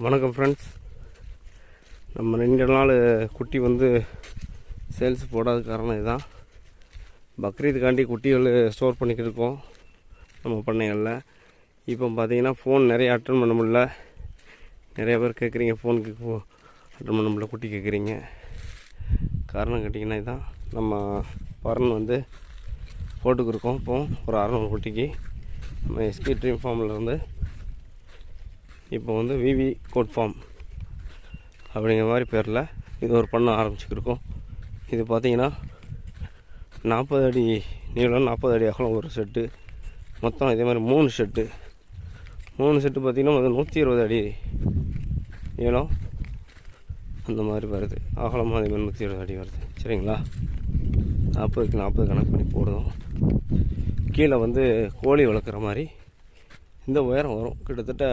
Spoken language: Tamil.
வணக்கம் ஃப்ரெண்ட்ஸ். நம்ம 2 நாள் குட்டி வந்து சேல்ஸ் போடாத காரணம் இதுதான். பக்ரீதுக்காண்டி குட்டிகள் ஸ்டோர் பண்ணிக்கிட்டு இருக்கோம் நம்ம பண்ணைகளில். இப்போ பார்த்தீங்கன்னா ஃபோன் நிறைய அட்டன் பண்ண முடியல. நிறைய பேர் கேட்குறீங்க, ஃபோனுக்கு அட்டன் பண்ண முடியல, குட்டி கேட்குறீங்க. காரணம் கேட்டிங்கன்னா இதுதான். நம்ம பரன் வந்து போட்டுக்கிருக்கோம். இப்போ ஒரு 600 குட்டிக்கு நம்ம எஸ்கே ட்ரீம் ஃபார்ம்லேருந்து இப்போ வந்து விவி கோட் ஃபார்ம் அப்படிங்கிற மாதிரி பேரில் இது ஒரு பண்ண ஆரம்பிச்சுக்கிருக்கோம். இது பார்த்திங்கன்னா 40 அடி நீளம், 40 அடி அகலம் ஒரு செட்டு. மொத்தம் இதே மாதிரி 3 செட்டு பார்த்திங்கன்னா வந்து 120 அடி நீளம் அந்த மாதிரி வருது. அகலமாக அதே மாதிரி 120 அடி வருது. சரிங்களா? 40க்கு 40 கணக்கு பண்ணி போடுவோம். கீழே வந்து கோழி வளர்க்குற மாதிரி இந்த உயரம் வரும். கிட்டத்தட்ட